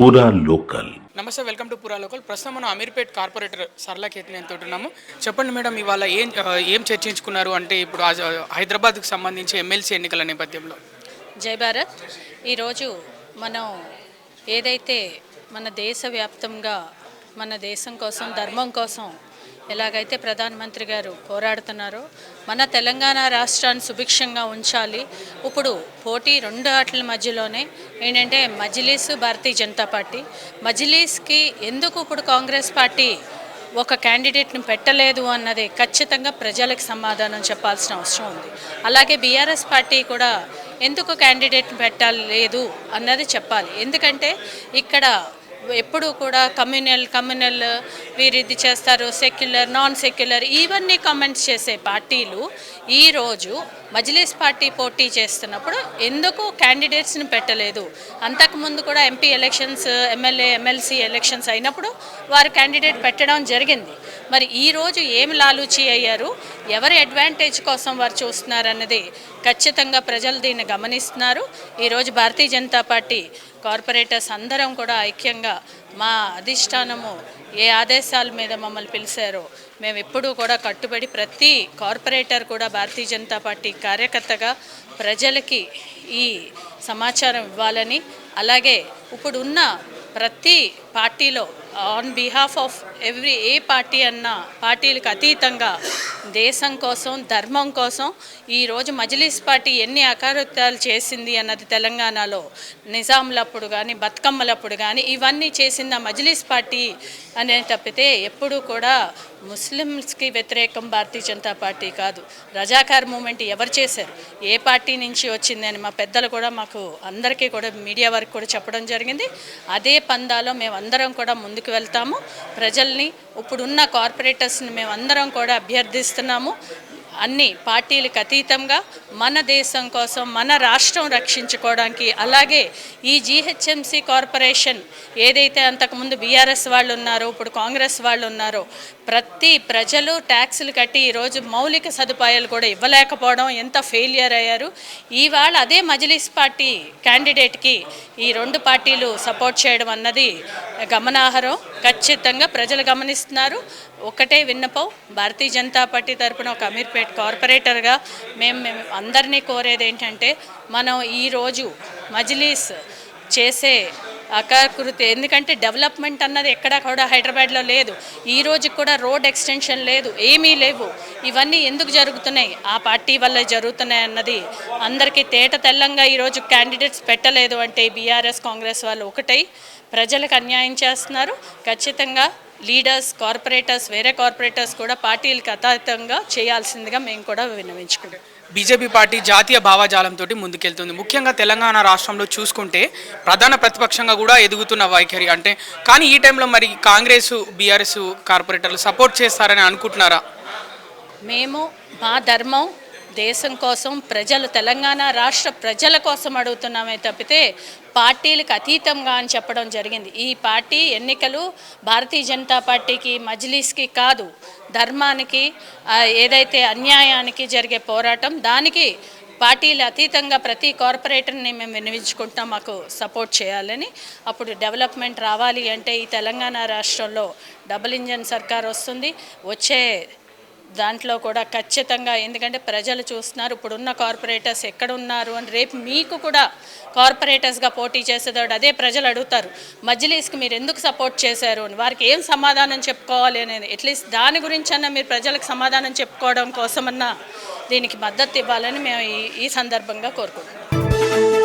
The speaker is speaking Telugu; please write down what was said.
పూరా లోకల్. నమస్తే, వెల్కమ్ టు పూరా లోకల్. ప్రస్తుతం మనం అమీర్పేట్ కార్పొరేటర్ సరళ కేతినేని తోటి ఉన్నాము. చెప్పండి మేడం, ఇవాళ ఏం చర్చించుకున్నారు అంటే ఇప్పుడు హైదరాబాద్కు సంబంధించి ఎమ్మెల్సీ ఎన్నికల నేపథ్యంలో. జై భారత్. ఈరోజు మనం ఏదైతే మన దేశవ్యాప్తంగా మన దేశం కోసం ధర్మం కోసం ఎలాగైతే ప్రధానమంత్రి గారు పోరాడుతున్నారో మన తెలంగాణ రాష్ట్రాన్ని సుభిక్షంగా ఉంచాలి. ఇప్పుడు పోటీ రెండు ఆటల మధ్యలోనే ఏంటంటే మజ్లిస్, భారతీయ జనతా పార్టీ. మజ్లిస్కి ఎందుకు ఇప్పుడు కాంగ్రెస్ పార్టీ ఒక క్యాండిడేట్ని పెట్టలేదు అన్నది ఖచ్చితంగా ప్రజలకు సమాధానం చెప్పాల్సిన అవసరం ఉంది. అలాగే బీఆర్ఎస్ పార్టీ కూడా ఎందుకు క్యాండిడేట్ని పెట్టలేదు అన్నది చెప్పాలి. ఎందుకంటే ఇక్కడ ఎప్పుడు కూడా కమ్యూనల్ వీరు ఇది చేస్తారు, సెక్యులర్, నాన్ సెక్యులర్, ఇవన్నీ కామెంట్స్ చేసే పార్టీలు ఈరోజు మజ్లిస్ పార్టీ పోటీ చేస్తున్నప్పుడు ఎందుకు క్యాండిడేట్స్ని పెట్టలేదు? అంతకుముందు కూడా MP elections, MLA, MLC elections అయినప్పుడు వారు క్యాండిడేట్ పెట్టడం జరిగింది. మరి ఈరోజు ఏమి లాలూచి అయ్యారు, ఎవరి అడ్వాంటేజ్ కోసం వారు చూస్తున్నారన్నది ఖచ్చితంగా ప్రజలు దీన్ని గమనిస్తున్నారు. ఈరోజు భారతీయ జనతా పార్టీ కార్పొరేటర్స్ అందరం కూడా ఐక్యంగా మా అధిష్టానము ఏ ఆదేశాల మీద మమ్మల్ని పిలిచారో మేము ఎప్పుడూ కూడా కట్టుబడి ప్రతి కార్పొరేటర్ కూడా భారతీయ జనతా పార్టీ కార్యకర్తగా ప్రజలకి ఈ సమాచారం ఇవ్వాలని, అలాగే ఇప్పుడున్న ప్రతి పార్టీలో on behalf of A party అన్నా పార్టీలకు అతీతంగా దేశం కోసం, ధర్మం కోసం ఈరోజు మజ్లిస్ పార్టీ ఎన్ని అకారత్యాలు చేసింది అన్నది తెలంగాణలో నిజాంలప్పుడు కానీ, బతుకమ్మలప్పుడు కానీ ఇవన్నీ చేసింది ఆ మజ్లిస్ పార్టీ అనే తప్పితే ఎప్పుడూ కూడా ముస్లిమ్స్కి వ్యతిరేకం భారతీయ జనతా పార్టీ కాదు. రజాకార్ మూమెంట్ ఎవరు చేశారు, ఏ పార్టీ నుంచి వచ్చిందని మా పెద్దలు కూడా మాకు అందరికీ కూడా మీడియా వారికి కూడా చెప్పడం జరిగింది. అదే పందాలో మేమందరం కూడా ముందుకు వెళ్తాము. ప్రజల్ని, ఇప్పుడున్న కార్పొరేటర్స్ని మేమందరం కూడా అభ్యర్థిస్తున్నాము. అన్ని పార్టీలకు అతీతంగా మన దేశం కోసం, మన రాష్ట్రం రక్షించుకోవడానికి, అలాగే ఈ జీహెచ్ఎంసీ కార్పొరేషన్ ఏదైతే అంతకుముందు బీఆర్ఎస్ వాళ్ళు ఉన్నారో, ఇప్పుడు కాంగ్రెస్ వాళ్ళు ఉన్నారో, ప్రతి ప్రజలు ట్యాక్సులు కట్టి ఈరోజు మౌలిక సదుపాయాలు కూడా ఇవ్వలేకపోవడం ఎంత ఫెయిలియర్ అయ్యారు. ఇవాళ అదే మజ్లిస్ పార్టీ క్యాండిడేట్కి ఈ రెండు పార్టీలు సపోర్ట్ చేయడం అన్నది గమనార్హం. ఖచ్చితంగా ప్రజలు గమనిస్తున్నారు. ఒకటే విన్నపం, భారతీయ జనతా పార్టీ తరపున ఒక అమీర్పేట్ కార్పొరేటర్గా మేము అందరినీ కోరేది ఏంటంటే, మనం ఈరోజు మజ్లిస్ చేసే అకాకృతి, ఎందుకంటే డెవలప్మెంట్ అన్నది ఎక్కడా కూడా హైదరాబాద్లో లేదు. ఈ రోజు కూడా రోడ్ ఎక్స్టెన్షన్ లేదు, ఏమీ లేవు. ఇవన్నీ ఎందుకు జరుగుతున్నాయి? ఆ పార్టీ వల్ల జరుగుతున్నాయి అన్నది అందరికీ తేట తెల్లంగా ఈరోజు క్యాండిడేట్స్ పెట్టలేదు అంటే బీఆర్ఎస్, కాంగ్రెస్ వాళ్ళు ఒకటై ప్రజలకు అన్యాయం చేస్తున్నారు. ఖచ్చితంగా లీడర్స్, కార్పొరేటర్స్, వేరే కార్పొరేటర్స్ కూడా పార్టీలకు అతీతంగా చేయాల్సిందిగా మేము కూడా విన్నవించుకుంటాం. బీజేపీ పార్టీ జాతీయ భావజాలంతో ముందుకెళ్తుంది. ముఖ్యంగా తెలంగాణ రాష్ట్రంలో చూసుకుంటే ప్రధాన ప్రతిపక్షంగా కూడా ఎదుగుతున్న వైఖరి అంటే, కానీ ఈ టైంలో మరి కాంగ్రెస్, బీఆర్ఎస్ కార్పొరేటర్లు సపోర్ట్ చేస్తారని అనుకుంటున్నారా? మేము మా ధర్మం దేశం కోసం, ప్రజలు, తెలంగాణ రాష్ట్ర ప్రజల కోసం అడుగుతున్నామే తప్పితే పార్టీలకు అతీతంగా అని చెప్పడం జరిగింది. ఈ పార్టీ ఎన్నికలు భారతీయ జనతా పార్టీకి, మజ్లిస్కి కాదు, ధర్మానికి, ఏదైతే అన్యాయానికి జరిగే పోరాటం, దానికి పార్టీలు అతీతంగా ప్రతి కార్పొరేటర్ని మేము వినియోగించుకుంటాం మాకు సపోర్ట్ చేయాలని. అప్పుడు డెవలప్మెంట్ రావాలి అంటే ఈ తెలంగాణ రాష్ట్రంలో డబుల్ ఇంజన్ సర్కార్ వస్తుంది. వచ్చే దాంట్లో కూడా ఖచ్చితంగా, ఎందుకంటే ప్రజలు చూస్తున్నారు ఇప్పుడున్న కార్పొరేటర్స్ ఎక్కడున్నారు అని. రేపు మీకు కూడా కార్పొరేటర్స్గా పోటీ చేసేదాడు అదే ప్రజలు అడుగుతారు, మజ్లిస్కి మీరు ఎందుకు సపోర్ట్ చేశారు అని. వారికి ఏం సమాధానం చెప్పుకోవాలి అనేది, అట్లీస్ట్ దాని గురించి అన్నా మీరు ప్రజలకు సమాధానం చెప్పుకోవడం కోసమన్నా దీనికి మద్దతు ఇవ్వాలని మేము ఈ సందర్భంగా కోరుకుంటున్నాం.